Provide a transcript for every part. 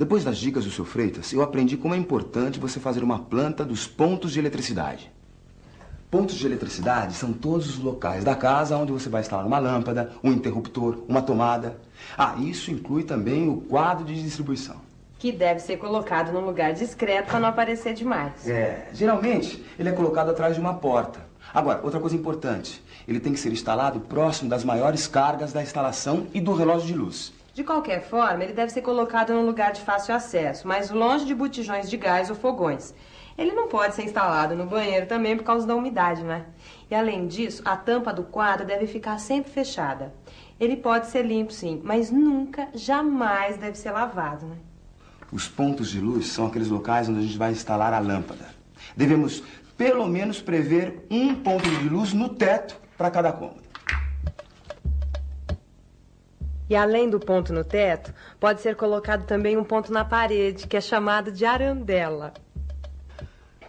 Depois das dicas do seu Freitas, eu aprendi como é importante você fazer uma planta dos pontos de eletricidade. Pontos de eletricidade são todos os locais da casa onde você vai instalar uma lâmpada, um interruptor, uma tomada. Ah, isso inclui também o quadro de distribuição. Que deve ser colocado num lugar discreto para não aparecer demais. Geralmente ele é colocado atrás de uma porta. Agora, outra coisa importante, ele tem que ser instalado próximo das maiores cargas da instalação e do relógio de luz. De qualquer forma, ele deve ser colocado num lugar de fácil acesso, mas longe de botijões de gás ou fogões. Ele não pode ser instalado no banheiro também por causa da umidade, não é? E além disso, a tampa do quadro deve ficar sempre fechada. Ele pode ser limpo, sim, mas nunca, jamais deve ser lavado, né? Os pontos de luz são aqueles locais onde a gente vai instalar a lâmpada. Devemos, pelo menos, prever um ponto de luz no teto para cada cômodo. E além do ponto no teto, pode ser colocado também um ponto na parede, que é chamado de arandela.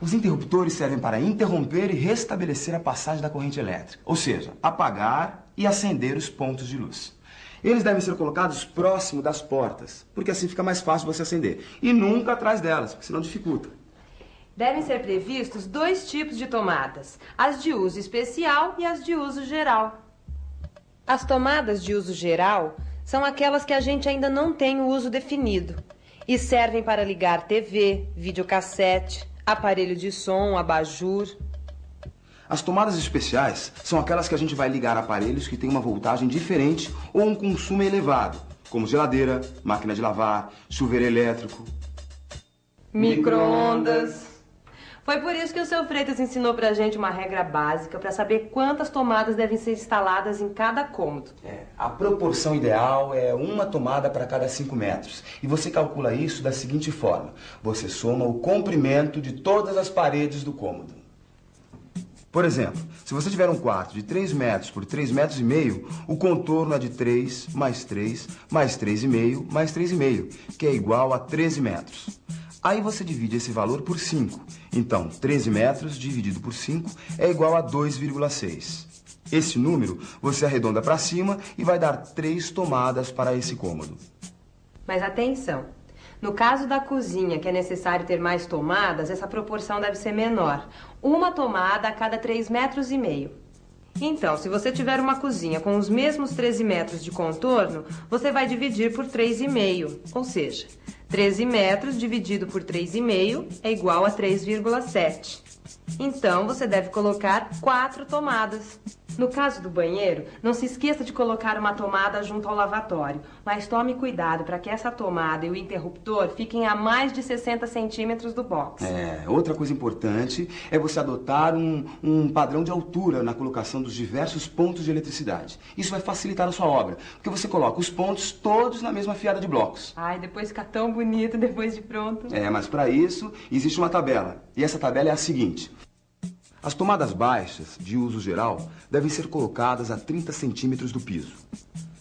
Os interruptores servem para interromper e restabelecer a passagem da corrente elétrica, ou seja, apagar e acender os pontos de luz. Eles devem ser colocados próximo das portas, porque assim fica mais fácil você acender. E nunca atrás delas, porque senão dificulta. Devem ser previstos 2 tipos de tomadas, as de uso especial e as de uso geral. As tomadas de uso geral são aquelas que a gente ainda não tem o uso definido e servem para ligar TV, videocassete, aparelho de som, abajur. As tomadas especiais são aquelas que a gente vai ligar aparelhos que têm uma voltagem diferente ou um consumo elevado, como geladeira, máquina de lavar, chuveiro elétrico, micro-ondas. Foi por isso que o seu Freitas ensinou pra gente uma regra básica para saber quantas tomadas devem ser instaladas em cada cômodo. A proporção ideal é uma tomada para cada 5 metros. E você calcula isso da seguinte forma. Você soma o comprimento de todas as paredes do cômodo. Por exemplo, se você tiver um quarto de 3 metros por 3,5 metros, o contorno é de 3 mais 3 mais 3,5 mais 3,5, que é igual a 13 metros. Aí você divide esse valor por 5. Então, 13 metros dividido por 5 é igual a 2,6. Esse número você arredonda para cima e vai dar 3 tomadas para esse cômodo. Mas atenção, no caso da cozinha, que é necessário ter mais tomadas, essa proporção deve ser menor. Uma tomada a cada 3,5 metros. Então, se você tiver uma cozinha com os mesmos 13 metros de contorno, você vai dividir por 3,5, ou seja, 13 metros dividido por 3,5 é igual a 3,7. Então, você deve colocar 4 tomadas. No caso do banheiro, não se esqueça de colocar uma tomada junto ao lavatório, mas tome cuidado para que essa tomada e o interruptor fiquem a mais de 60 centímetros do box. Outra coisa importante é você adotar um padrão de altura na colocação dos diversos pontos de eletricidade. Isso vai facilitar a sua obra, porque você coloca os pontos todos na mesma fiada de blocos. Ai, depois fica tão bonito depois de pronto. Mas para isso existe uma tabela, e essa tabela é a seguinte. As tomadas baixas, de uso geral, devem ser colocadas a 30 centímetros do piso.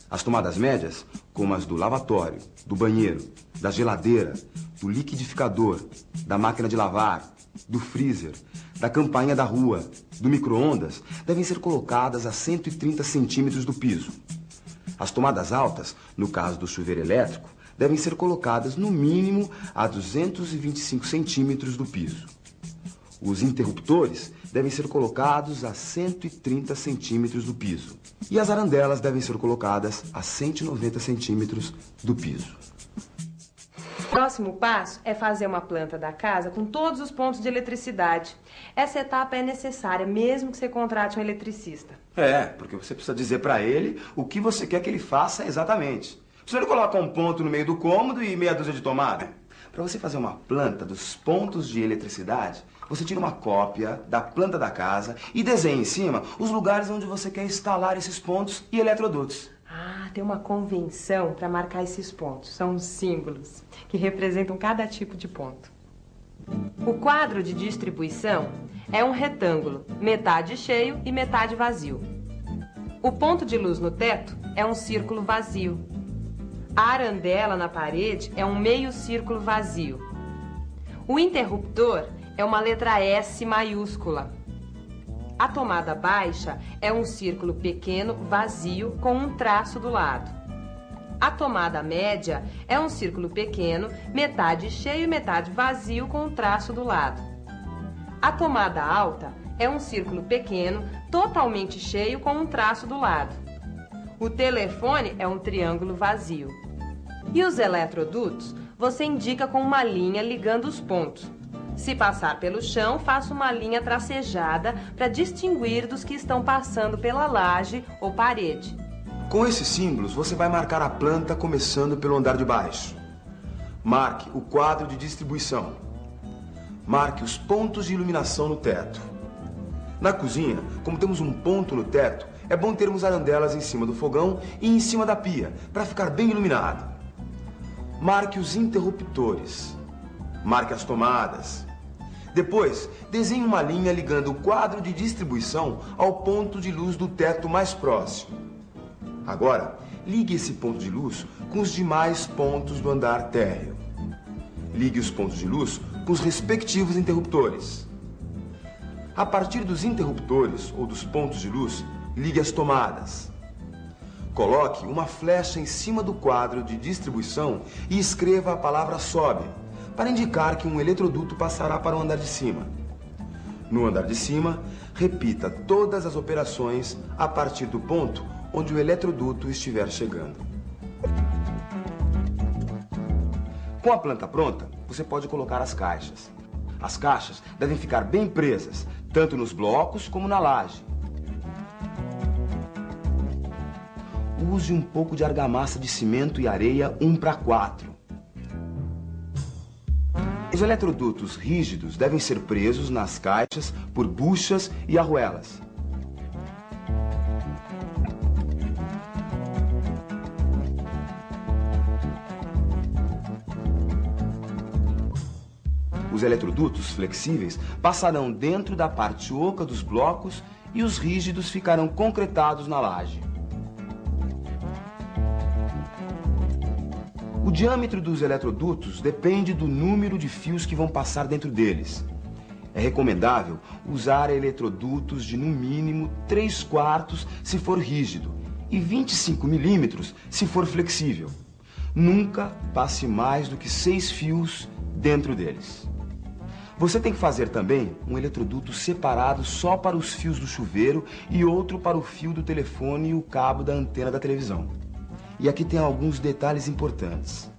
As tomadas médias, como as do lavatório, do banheiro, da geladeira, do liquidificador, da máquina de lavar, do freezer, da campainha da rua, do micro-ondas, devem ser colocadas a 130 centímetros do piso. As tomadas altas, no caso do chuveiro elétrico, devem ser colocadas no mínimo a 225 centímetros do piso. Os interruptores devem ser colocados a 130 centímetros do piso. E as arandelas devem ser colocadas a 190 centímetros do piso. O próximo passo é fazer uma planta da casa com todos os pontos de eletricidade. Essa etapa é necessária, mesmo que você contrate um eletricista. Porque você precisa dizer para ele o que você quer que ele faça exatamente. Você não coloca um ponto no meio do cômodo e meia dúzia de tomada? Para você fazer uma planta dos pontos de eletricidade, você tira uma cópia da planta da casa e desenha em cima os lugares onde você quer instalar esses pontos e eletrodutos. Tem uma convenção para marcar esses pontos. São os símbolos que representam cada tipo de ponto. O quadro de distribuição é um retângulo, metade cheio e metade vazio. O ponto de luz no teto é um círculo vazio. A arandela na parede é um meio círculo vazio. O interruptor é uma letra S maiúscula. A tomada baixa é um círculo pequeno, vazio, com um traço do lado. A tomada média é um círculo pequeno, metade cheio e metade vazio com um traço do lado. A tomada alta é um círculo pequeno, totalmente cheio com um traço do lado. O telefone é um triângulo vazio. E os eletrodutos você indica com uma linha ligando os pontos. Se passar pelo chão, faça uma linha tracejada para distinguir dos que estão passando pela laje ou parede. Com esses símbolos, você vai marcar a planta começando pelo andar de baixo. Marque o quadro de distribuição. Marque os pontos de iluminação no teto. Na cozinha, como temos um ponto no teto, é bom termos arandelas em cima do fogão e em cima da pia, para ficar bem iluminado. Marque os interruptores. Marque as tomadas. Depois, desenhe uma linha ligando o quadro de distribuição ao ponto de luz do teto mais próximo. Agora, ligue esse ponto de luz com os demais pontos do andar térreo. Ligue os pontos de luz com os respectivos interruptores. A partir dos interruptores ou dos pontos de luz, ligue as tomadas. Coloque uma flecha em cima do quadro de distribuição e escreva a palavra sobe, para indicar que um eletroduto passará para o andar de cima. No andar de cima, repita todas as operações a partir do ponto onde o eletroduto estiver chegando. Com a planta pronta, você pode colocar as caixas. As caixas devem ficar bem presas, tanto nos blocos como na laje. Use um pouco de argamassa de cimento e areia 1:4. Os eletrodutos rígidos devem ser presos nas caixas por buchas e arruelas. Os eletrodutos flexíveis passarão dentro da parte oca dos blocos e os rígidos ficarão concretados na laje. O diâmetro dos eletrodutos depende do número de fios que vão passar dentro deles. É recomendável usar eletrodutos de no mínimo 3/4 se for rígido e 25 milímetros se for flexível. Nunca passe mais do que 6 fios dentro deles. Você tem que fazer também um eletroduto separado só para os fios do chuveiro e outro para o fio do telefone e o cabo da antena da televisão. E aqui tem alguns detalhes importantes.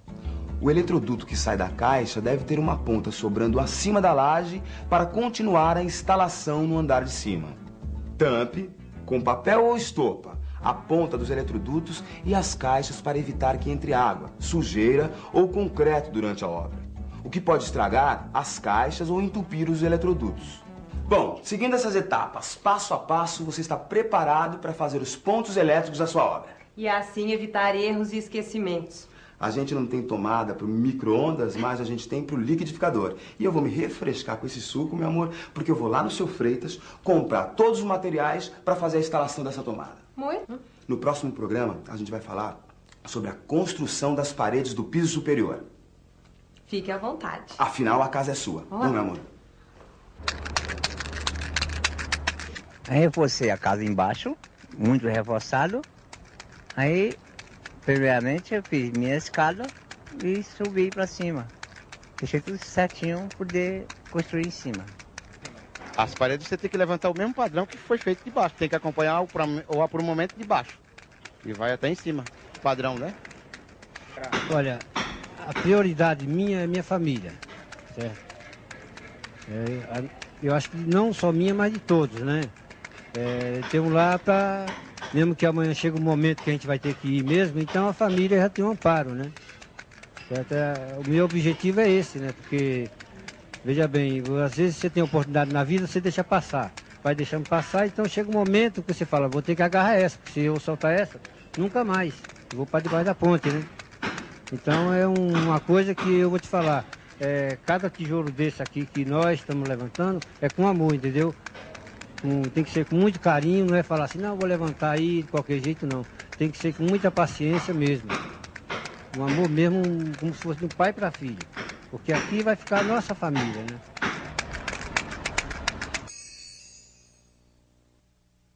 O eletroduto que sai da caixa deve ter uma ponta sobrando acima da laje para continuar a instalação no andar de cima. Tampe com papel ou estopa a ponta dos eletrodutos e as caixas para evitar que entre água, sujeira ou concreto durante a obra, o que pode estragar as caixas ou entupir os eletrodutos. Bom, seguindo essas etapas, passo a passo, você está preparado para fazer os pontos elétricos da sua obra. E assim evitar erros e esquecimentos. A gente não tem tomada para o micro-ondas, mas a gente tem para o liquidificador. E eu vou me refrescar com esse suco, meu amor, porque eu vou lá no Seu Freitas comprar todos os materiais para fazer a instalação dessa tomada. Muito. No próximo programa, a gente vai falar sobre a construção das paredes do piso superior. Fique à vontade. Afinal, a casa é sua. Olá. Não, meu amor? Aí reforcei a casa embaixo, muito reforçado. Aí, primeiramente, eu fiz minha escada e subi para cima. Deixei tudo certinho para poder construir em cima. As paredes você tem que levantar o mesmo padrão que foi feito de baixo. Tem que acompanhar o aprumamento de baixo. E vai até em cima. Padrão, né? Olha, a prioridade minha é minha família, certo? Eu acho que não só minha, mas de todos, né? Temos lá para, mesmo que amanhã chegue um momento que a gente vai ter que ir mesmo, então a família já tem um amparo, né? Certo? O meu objetivo é esse, né? Porque, veja bem, às vezes você tem oportunidade na vida, você deixa passar. Vai deixando passar, então chega um momento que você fala, vou ter que agarrar essa, porque se eu soltar essa, nunca mais. Eu vou para debaixo da ponte, né? Então é uma coisa que eu vou te falar, cada tijolo desse aqui que nós estamos levantando é com amor, entendeu? Tem que ser com muito carinho, não é falar assim, não, vou levantar aí de qualquer jeito, não. Tem que ser com muita paciência mesmo. Um amor mesmo, como se fosse de um pai para filho. Porque aqui vai ficar a nossa família, né?